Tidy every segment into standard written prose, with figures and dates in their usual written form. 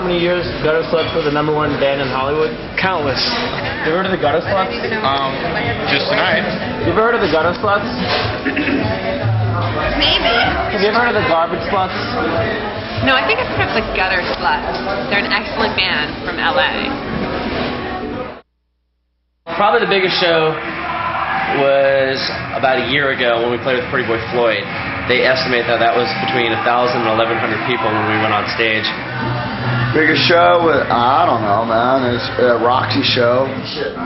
many years Guttersluts were the #1 band in Hollywood? Countless. You ever heard of the Guttersluts? Just tonight. You ever heard of the Guttersluts? Maybe. Have you ever heard of the Garbage Sluts? No, I think I've heard of the Guttersluts. They're an excellent band from LA. Probably the biggest show was about a year ago when we played with Pretty Boy Floyd. They estimate that that was between 1,000 and 1,100 people when we went on stage. Biggest show with, I don't know, man. It's a Roxy show.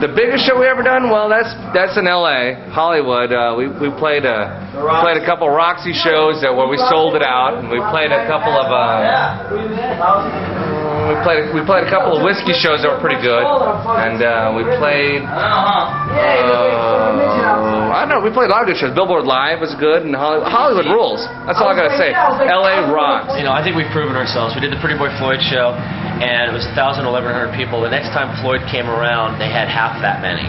The biggest show we ever done? Well, that's in L.A., Hollywood. We played a couple Roxy shows where we sold it out, and we played a couple of we played a couple of whiskey shows that were pretty good, and we played I don't know, we played a lot of good shows. Billboard Live was good, and Hollywood rules. That's all I gotta say. L.A. rocks. You know, I think we've proven ourselves. We did the Pretty Boy Floyd show, and it was 1,000 to 1,100 people. The next time Floyd came around, they had half that many.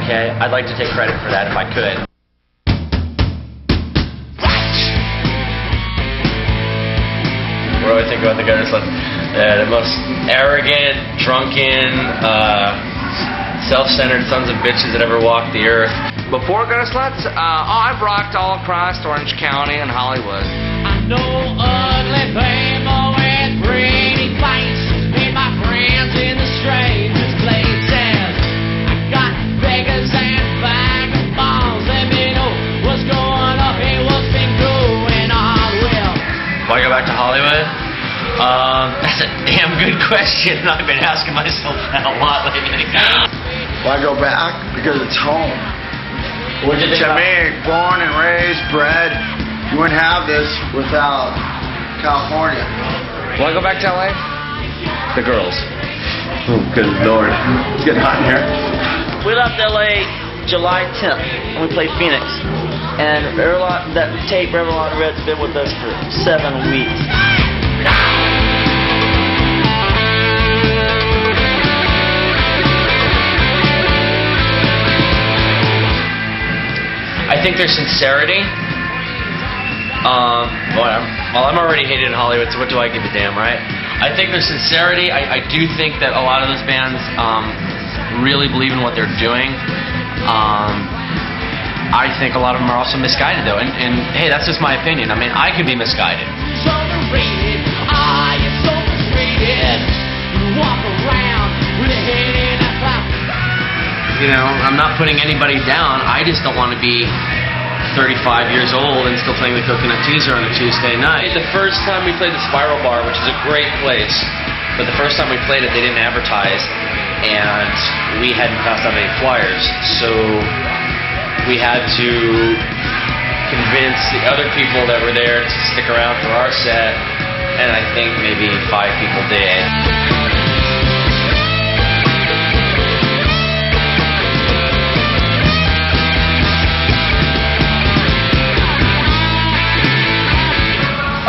Okay? I'd like to take credit for that if I could. What do I think about the Guttersluts? The most arrogant, drunken, self-centered sons of bitches that ever walked the earth. Before Guttersluts, I've rocked all across Orange County and Hollywood. I know ugly fame always pretty fights. Made my friends in the strangest places. I got beggars and vagabonds. Let me know what's going up and what's been going on. Well, why go back to Hollywood? That's a damn good question. I've been asking myself that a lot lately. Why go back? Because it's home. What'd you think To me, born and raised, bred, you wouldn't have this without California. Want to go back to L.A.? The girls. Oh, good Lord. It's getting hot in here. We left LA July 10th and we played Phoenix. And Revlon, that tape Revlon Red's been with us for 7 weeks. I think there's sincerity. Well, I'm already hated in Hollywood, so what do I give a damn, right? I think there's sincerity. I do think that a lot of those bands really believe in what they're doing. I think a lot of them are also misguided, though. And hey, that's just my opinion. I mean, I could be misguided. You know, I'm not putting anybody down. I just don't want to be 35 years old and still playing the Coconut Teaser on a Tuesday night. The first time we played the Spiral Bar, which is a great place, but the first time we played it, they didn't advertise, and we hadn't passed out any flyers, so we had to convince the other people that were there to stick around for our set, and I think maybe 5 people did.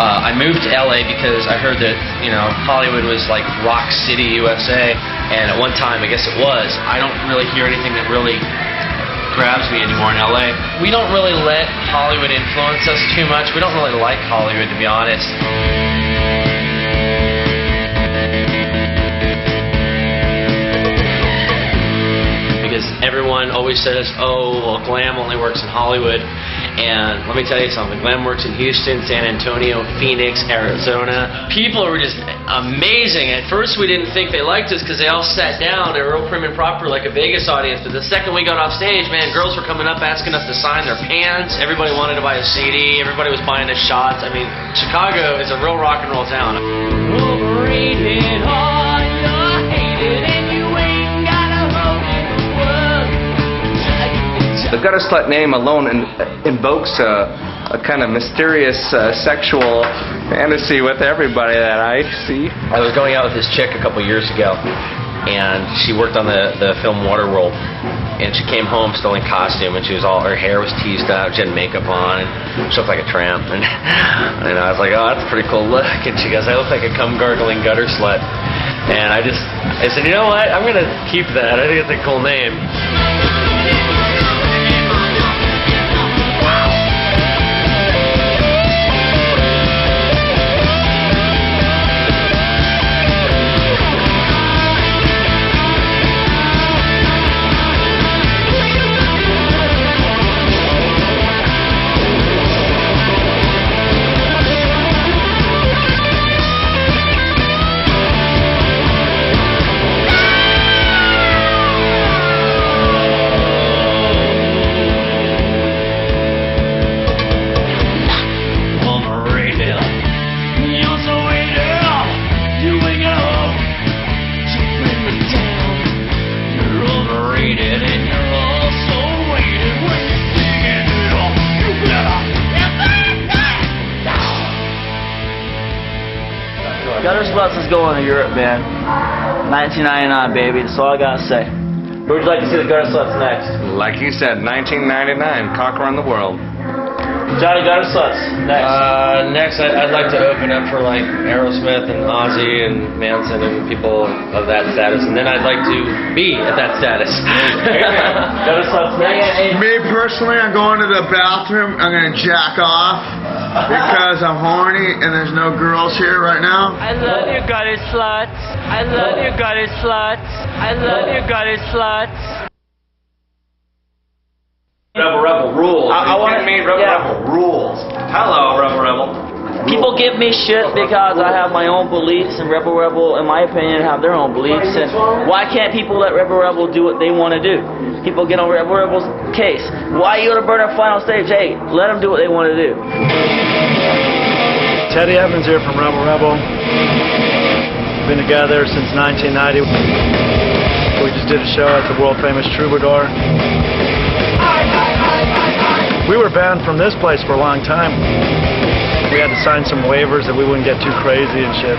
I moved to LA because I heard that, you know, Hollywood was like Rock City, USA, and at one time, I guess it was. I don't really hear anything that really grabs me anymore in LA. We don't really let Hollywood influence us too much. We don't really like Hollywood, to be honest. Because everyone always says, oh, well, glam only works in Hollywood. And let me tell you something, glam works in Houston, San Antonio, Phoenix, Arizona. People were just amazing. At first we didn't think they liked us because they all sat down. They were real prim and proper like a Vegas audience. But the second we got off stage, man, girls were coming up asking us to sign their pants. Everybody wanted to buy a CD. Everybody was buying us shots. I mean, Chicago is a real rock and roll town. overrated, oh, you're hated, and you ain't got a hope in the world. The Gutterslut name alone invokes a kind of mysterious sexual fantasy with everybody that I see. I was going out with this chick a couple years ago, and she worked on the film Waterworld, and she came home still in costume, and her hair was teased up, she had makeup on, and she looked like a tramp, and I was like, oh, that's a pretty cool look, and she goes, I look like a cum-gargling gutter slut, and I said, you know what, I'm going to keep that, I think it's a cool name. Guttersluts is going to Europe, man. 1999, baby. That's all I gotta say. Where would you like to see the Guttersluts next? Like you said, 1999, conquering the world. Johnny, Guttersluts next. Next, I'd like to open up for like Aerosmith and Ozzy and Manson and people of that status, and then I'd like to be at that status. Guttersluts next. Me personally, I'm going to the bathroom. I'm gonna jack off because I'm horny and there's no girls here right now. I love your Guttersluts. I love your Guttersluts. I love your Guttersluts. Rebel rules. I want to meet Rebel rules. Hello, Rebel. People give me shit because I have my own beliefs, and Rebel, in my opinion, have their own beliefs. And why can't people let Rebel do what they want to do? People get on Rebel's case. Why you gonna burn a final stage? Hey, let them do what they want to do. Teddy Evans here from Rebel. Been together since 1990. We just did a show at the world famous Troubadour. We were banned from this place for a long time. We had to sign some waivers that we wouldn't get too crazy and shit.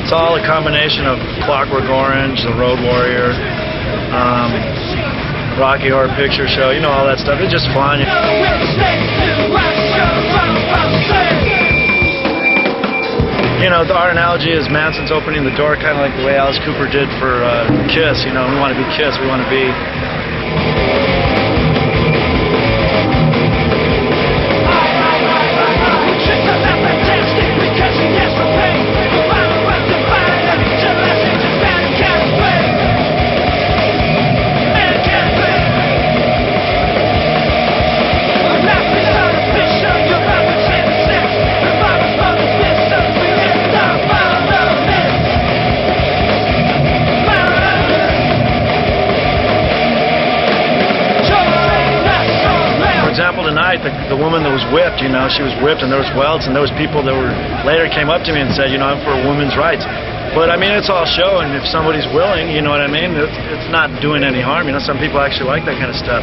It's all a combination of Clockwork Orange, The Road Warrior, Rocky Horror Picture Show, you know, all that stuff. It's just fun. You know, our analogy is Manson's opening the door, kind of like the way Alice Cooper did for Kiss. You know, we want to be Kiss. We want to be... Tonight, the woman that was whipped, you know, she was whipped and there was welts, and there was people that were later came up to me and said, you know, I'm for women's rights. But I mean, it's all show, and if somebody's willing, you know what I mean, it's not doing any harm. You know, some people actually like that kind of stuff.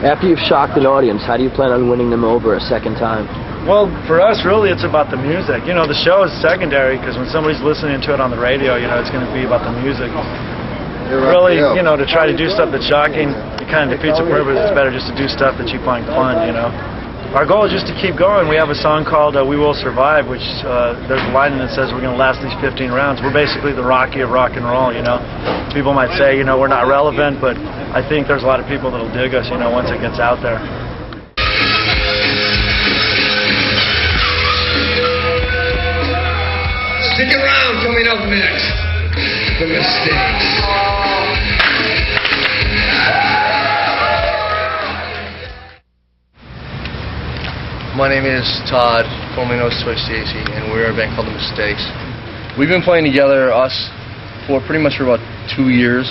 After you've shocked an audience, how do you plan on winning them over a second time? Well, for us, really, it's about the music. You know, the show is secondary because when somebody's listening to it on the radio, you know, it's going to be about the music. Really, you know, to try to do stuff that's shocking, it kind of defeats the purpose. It's better just to do stuff that you find fun, you know. Our goal is just to keep going. We have a song called We Will Survive, which there's a line that says we're going to last these 15 rounds. We're basically the Rocky of rock and roll, you know. People might say, you know, we're not relevant, but I think there's a lot of people that'll dig us, you know, once it gets out there. Stick around, coming up next, The Mistakes. My name is Todd, formerly known as Twitch Stacy, and we're a band called The Mistakes. We've been playing together, us, for pretty much for about 2 years.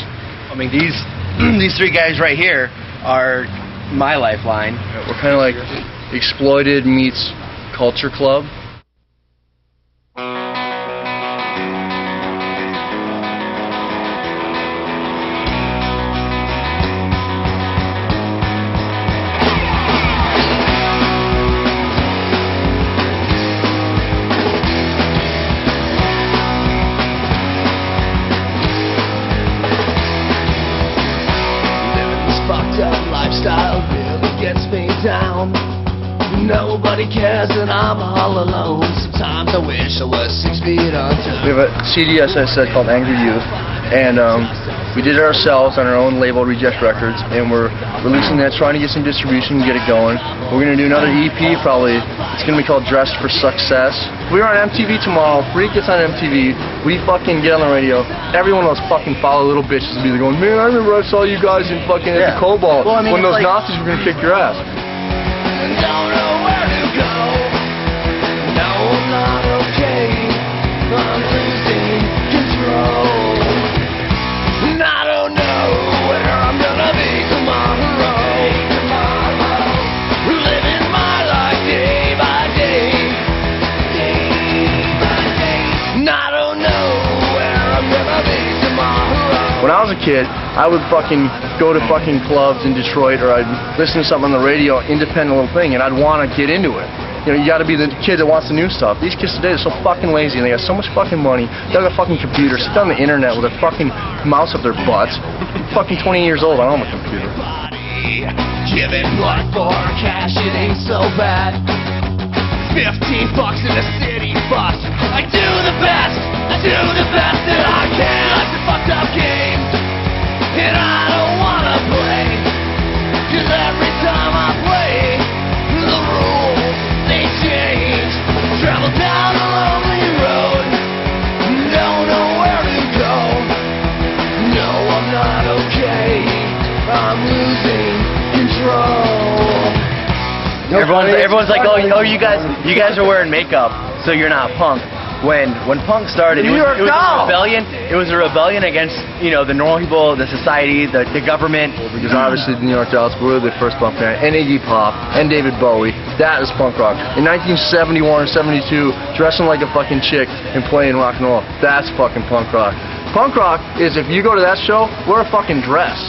I mean, these three guys right here are my lifeline. We're kind of like Exploited meets Culture Club. Nobody cares and I'm all alone. Sometimes I wish I was 6 feet under. We have a CD, as I said, called Angry Youth, and we did it ourselves on our own label, Reject Records, and we're releasing that, trying to get some distribution, get it going. We're going to do another EP, probably. It's going to be called Dressed for Success. We're on MTV tomorrow. Freak gets on MTV. We fucking get on the radio. Every one of those fucking follow little bitches will be going, man, I remember I saw you guys in fucking at the Cobalt when those Nazis were going to kick your ass. Don't know where to go. No, I'm not okay. I'm losing control. And I don't know where I'm gonna be tomorrow. Living my life day by day. And I don't know where I'm gonna be tomorrow. When I was a kid, I would fucking go to fucking clubs in Detroit, or I'd listen to something on the radio, independent little thing, and I'd want to get into it. You know, you got to be the kid that wants the new stuff. These kids today are so fucking lazy, and they got so much fucking money. They got a fucking computer, sit on the internet with their fucking mouse up their butts. Fucking 20 years old, I don't have a computer. Giving blood for cash, it ain't so bad. 15 bucks in a city bus. I do the best that I can. Life's a fucked up game, and I don't wanna play. 'Cause every time I play, the rules, they change. Travel down a lonely road, don't know where to go. No, I'm not okay, I'm losing control. Everyone's like, oh, you guys are wearing makeup, so you're not punk. When punk started, it was a rebellion. It was a rebellion against, you know, the normal people, the society, the government. Because obviously the New York Dolls were the first punk band, and Iggy Pop, and David Bowie. That is punk rock. In 1971 or 72, dressing like a fucking chick and playing rock and roll, that's fucking punk rock. Punk rock is if you go to that show, wear a fucking dress.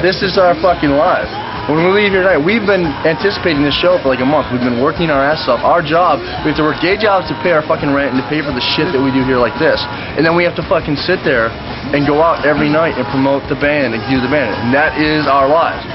This is our fucking lives. When we leave here tonight, we've been anticipating this show for like a month. We've been working our ass off. Our job, we have to work day jobs to pay our fucking rent and to pay for the shit that we do here like this. And then we have to fucking sit there and go out every night and promote the band and do the band. And that is our lives.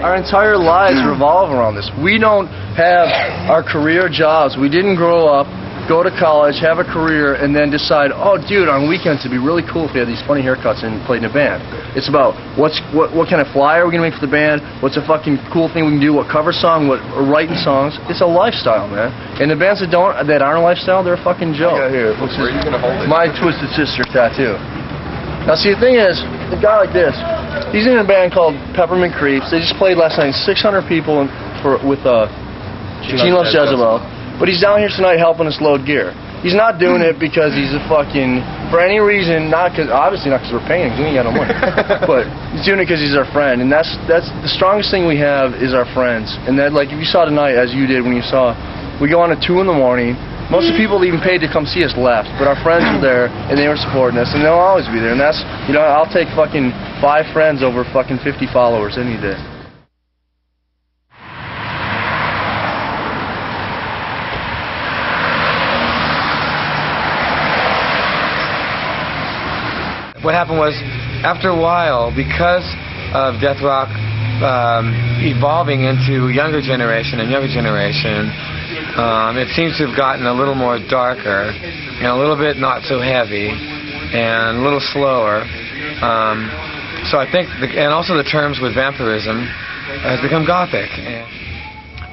Our entire lives revolve around this. We don't have our career jobs. We didn't grow up, go to college, have a career, and then decide, oh, dude, on weekends it'd be really cool if we had these funny haircuts and played in a band. It's about what kind of flyer are we gonna make for the band? What's a fucking cool thing we can do? What cover song? What writing songs? It's a lifestyle, man. And the bands that aren't a lifestyle, they're a fucking joke. Here, where are you gonna hold it? My Twisted Sister tattoo. Now, see, the thing is, a guy like this, he's in a band called Peppermint Creeps. They just played last night, 600 people with Gene Loves Jezebel. But he's down here tonight helping us load gear. He's not doing it because he's a fucking, for any reason, obviously not because we're paying him, 'cause we ain't got no money. But he's doing it because he's our friend, and that's the strongest thing we have is our friends. And that, like, if you saw tonight, as you did when you saw, we go on at 2 in the morning. Most of the people that even paid to come see us left, but our friends were there, and they were supporting us, and they'll always be there. And that's, you know, I'll take fucking 5 friends over fucking 50 followers any day. What happened was, after a while, because of death rock evolving into younger generation, it seems to have gotten a little more darker and a little bit not so heavy and a little slower. So I think, and also the terms with vampirism has become gothic. And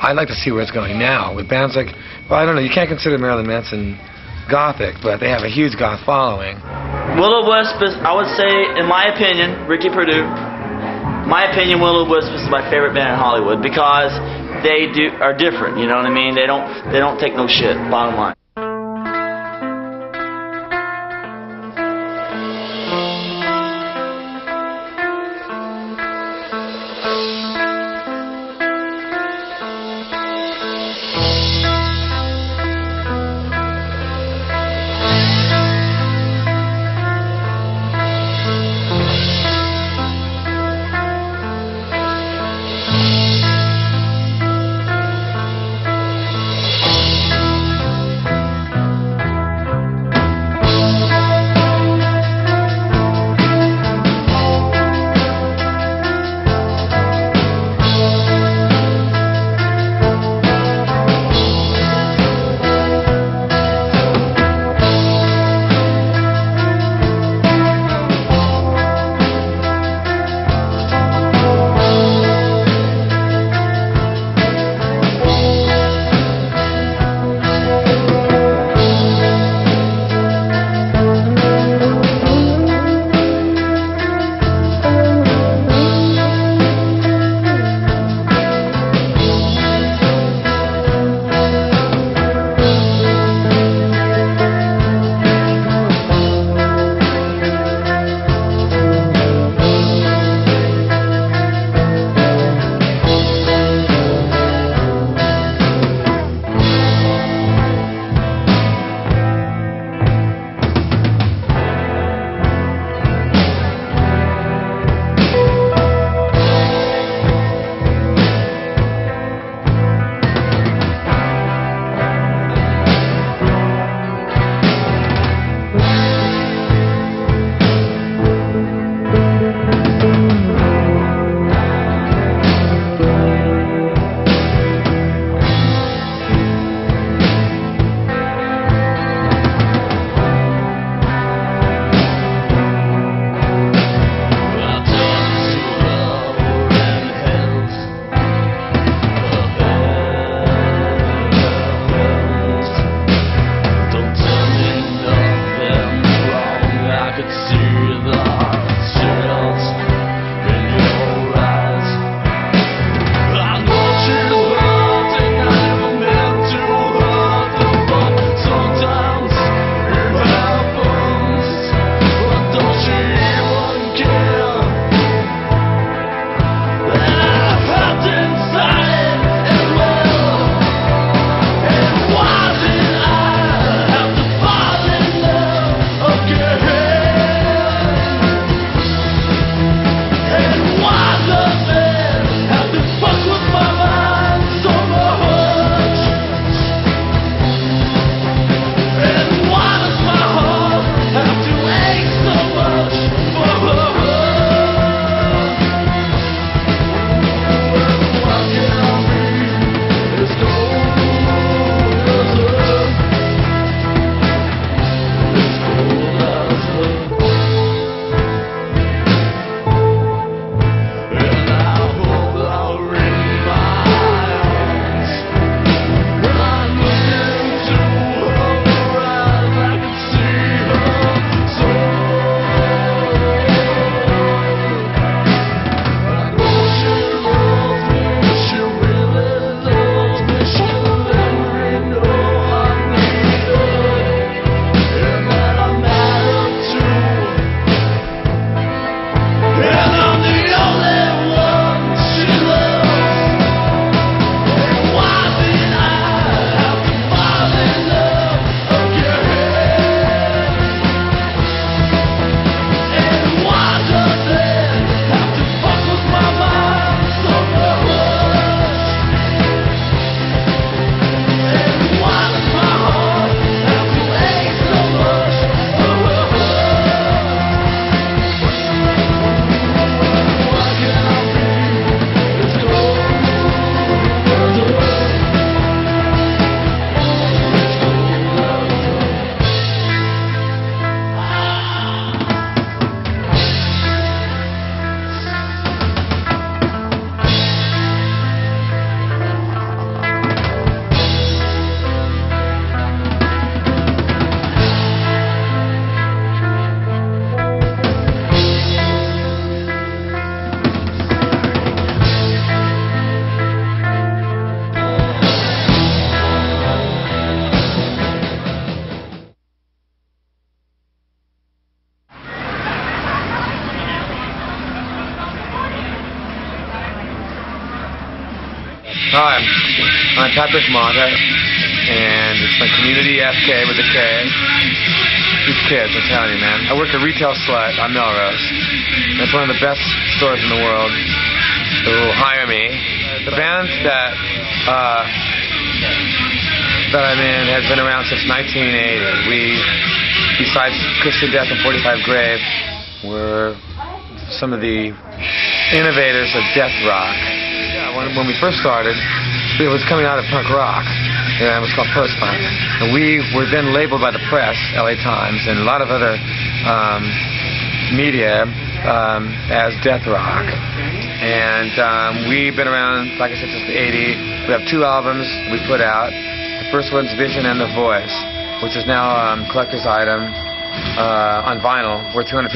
I'd like to see where it's going now with bands like, well, I don't know, you can't consider Marilyn Manson gothic, but they have a huge goth following. Willow Wisp is, I would say, in my opinion, Ricky Purdue, my opinion, Willow Wisp is my favorite band in Hollywood because they are different, you know what I mean? They don't take no shit, bottom line. Hi, I'm Patrick Mata, and it's my Kommunity FK with a K. These kids, I'm telling you, man. I work at Retail Slut on Melrose. It's one of the best stores in the world. Who will hire me. The band that I'm in has been around since 1980. We, besides Christian Death and 45 Grave, were some of the innovators of death rock. Yeah, when we first started, it was coming out of punk rock. And it was called post-punk. And we were then labeled by the press, LA Times, and a lot of other media as death rock. And we've been around, like I said, since the 80s. We have 2 albums we put out. The first one's Vision and The Voice, which is now a collector's item on vinyl, worth $250.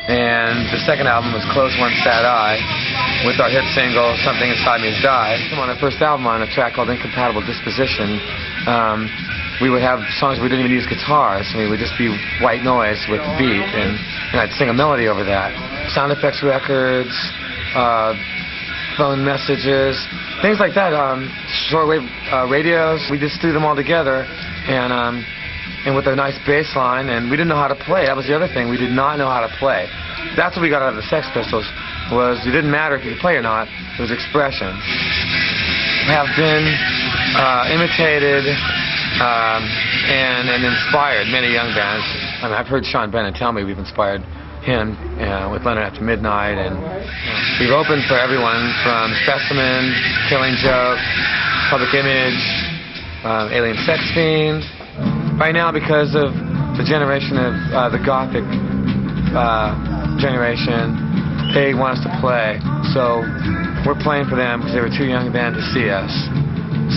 And the second album was Close One Sad Eye, with our hit single, Something Inside Me Has Died. On our first album, on a track called Incompatible Disposition, we would have songs where we didn't even use guitars. I mean, it would just be white noise with beat, and I'd sing a melody over that. Sound effects records, phone messages, things like that. Shortwave radios, we just threw them all together, and with a nice bass line, and we didn't know how to play. That was the other thing. We did not know how to play. That's what we got out of the Sex Pistols, was it didn't matter if you could play or not, it was expression. Have been imitated and inspired many young bands. I mean, I've heard Sean Bennett tell me we've inspired him with Leonard After Midnight, and we've opened for everyone from Specimen, Killing Joke, Public Image, Alien Sex Fiend. Right now, because of the generation of the Gothic generation, they want us to play. So we're playing for them because they were too young a band to see us.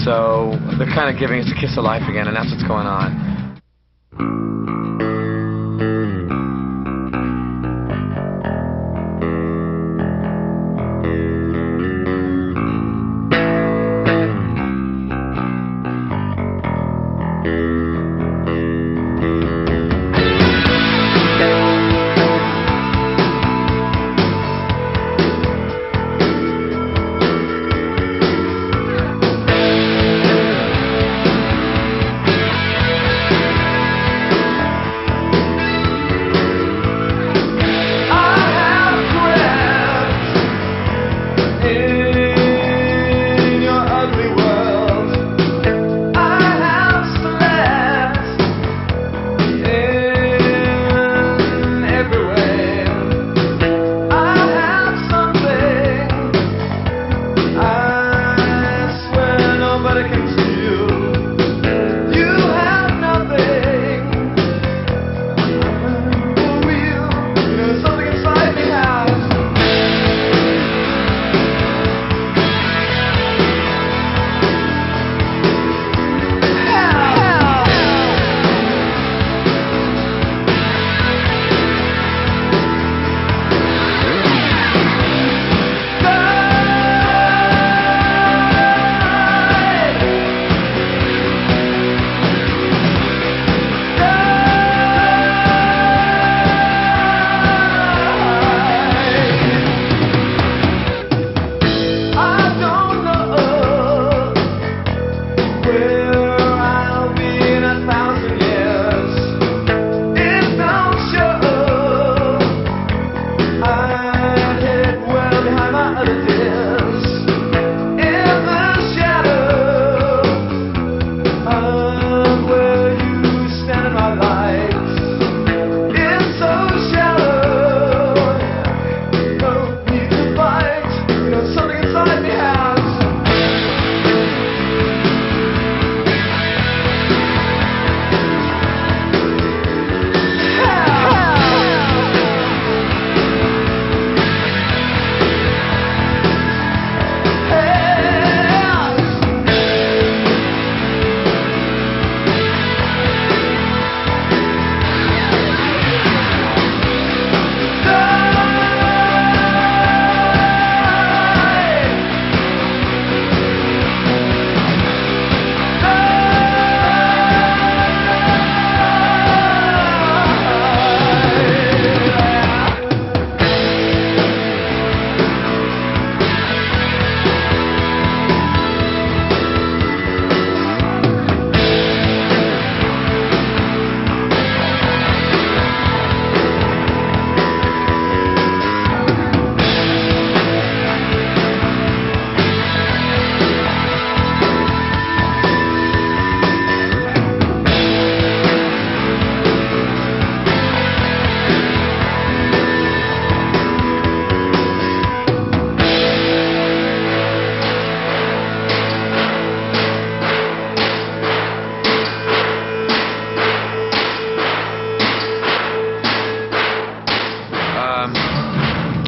So they're kind of giving us a kiss of life again, and that's what's going on.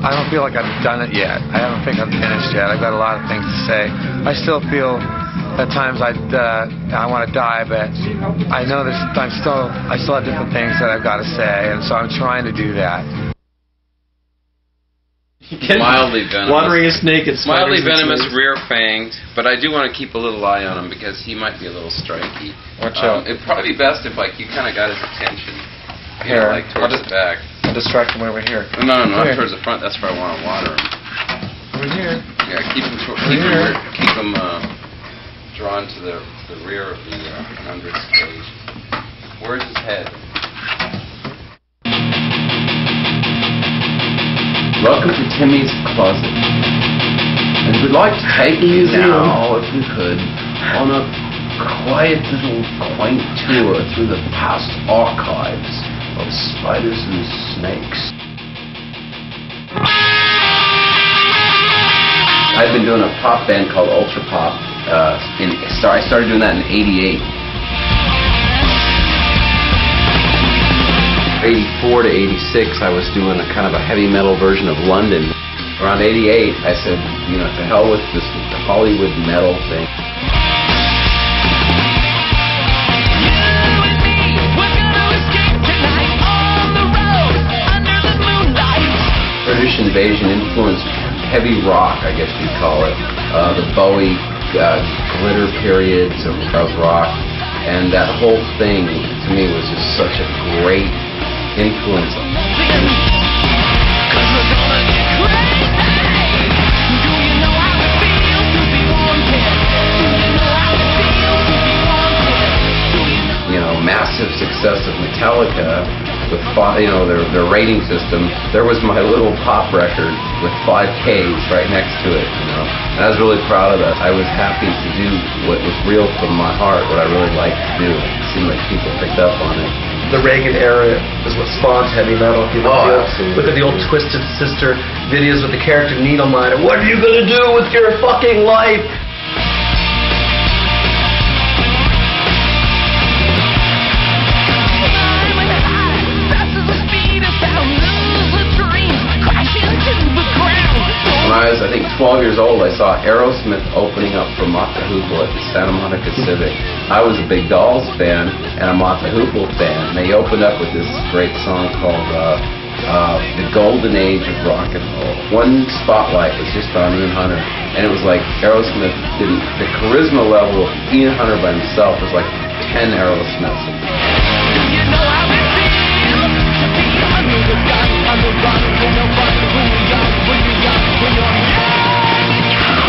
I don't feel like I've done it yet. I don't think I'm finished yet. I've got a lot of things to say. I still feel at times I want to die, but I know that I still have different things that I've got to say, and so I'm trying to do that. Mildly venomous. Wandering a snake and mildly venomous, snakes. rear-fanged, but I do want to keep a little eye on him because he might be a little striky. Watch out. It'd probably be best if you kind of got his attention, Here, towards the back. I'll distract him over here. No, not towards the front. That's where I want to water him. Over here. Yeah, keep him drawn to the rear of the 100 stage. Where's his head? Welcome to Timmy's Closet. And we'd like to take you now, if we could, on a quiet little quaint tour through the past archives of spiders and snakes. I've been doing a pop band called Ultra Pop. I started doing that in '88. 84 to 86, I was doing a kind of a heavy metal version of London. Around 88, I said, to hell with this Hollywood metal thing. British Invasion influenced heavy rock, I guess you'd call it. The Bowie glitter periods of rock. And that whole thing, to me, was just such a great influence. Massive success of Metallica with their rating system. There was my little pop record with 5 Ks right next to it. And I was really proud of that. I was happy to do what was real from my heart, what I really liked to do. It seemed like people picked up on it. The Reagan era is what spawned heavy metal. Absolutely. Look at the old Twisted Sister videos with the character Needle Miner. What are you gonna do with your fucking life? When I was, 12 years old, I saw Aerosmith opening up for Mott the Hoople at the Santa Monica Civic. I was a big Dolls fan and a Mott the Hoople fan. And they opened up with this great song called The Golden Age of Rock and Roll. One spotlight was just on Ian Hunter, and it was like Aerosmith didn't. The charisma level of Ian Hunter by himself was like 10 Aerosmiths.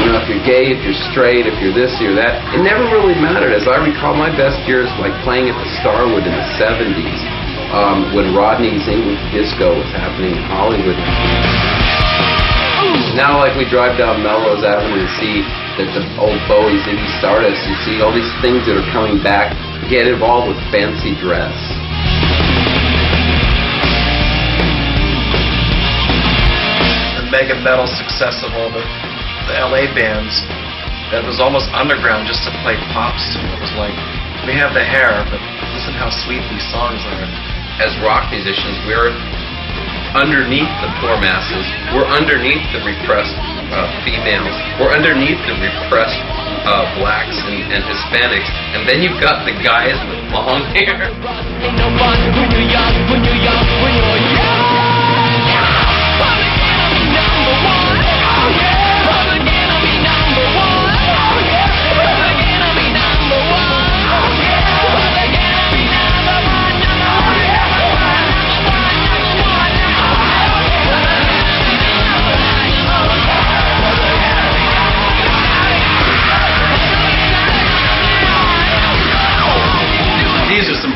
If you're gay, if you're straight, if you're this, you're that, it never really mattered. As I recall, my best years like playing at the Starwood in the 70s, when Rodney's English disco was happening in Hollywood. Now, we drive down Melrose Avenue and see that the old Bowie, Ziggy Stardust, you see all these things that are coming back, get involved with fancy dress. The mega metal success of all the LA bands, that was almost underground just to play pops to. It was like, we have the hair, but listen how sweet these songs are. As rock musicians, we're underneath the poor masses. We're underneath the repressed females. We're underneath the repressed blacks and Hispanics. And then you've got the guys with long hair.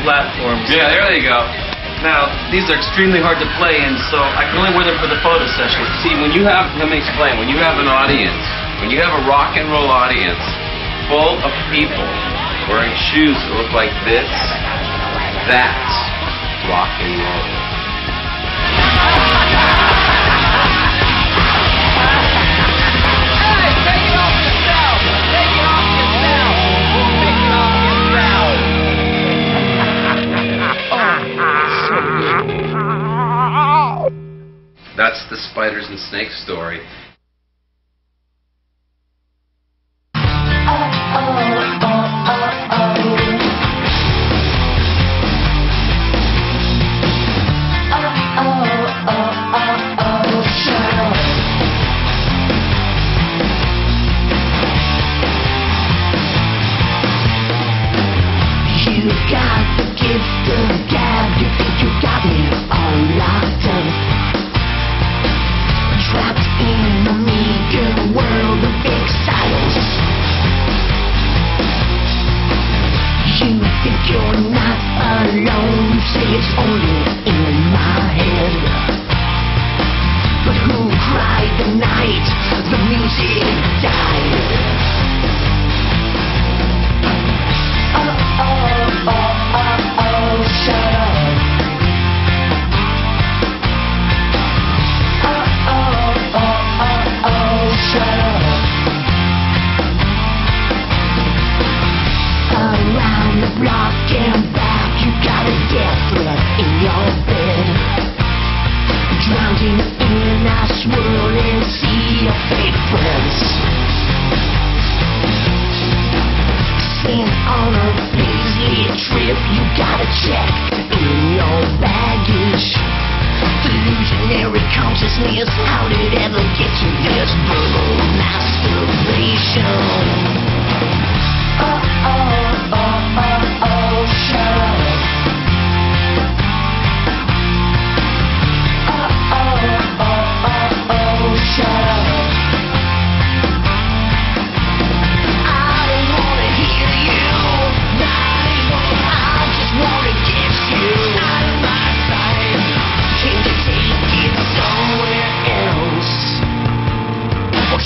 Platforms. Yeah, there you go. Now, these are extremely hard to play, and so I can only wear them for the photo session. See, let me explain. When you have an audience, when you have a rock and roll audience full of people wearing shoes that look like this, that's rock and roll. That's the spiders and snakes story.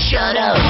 Shut up.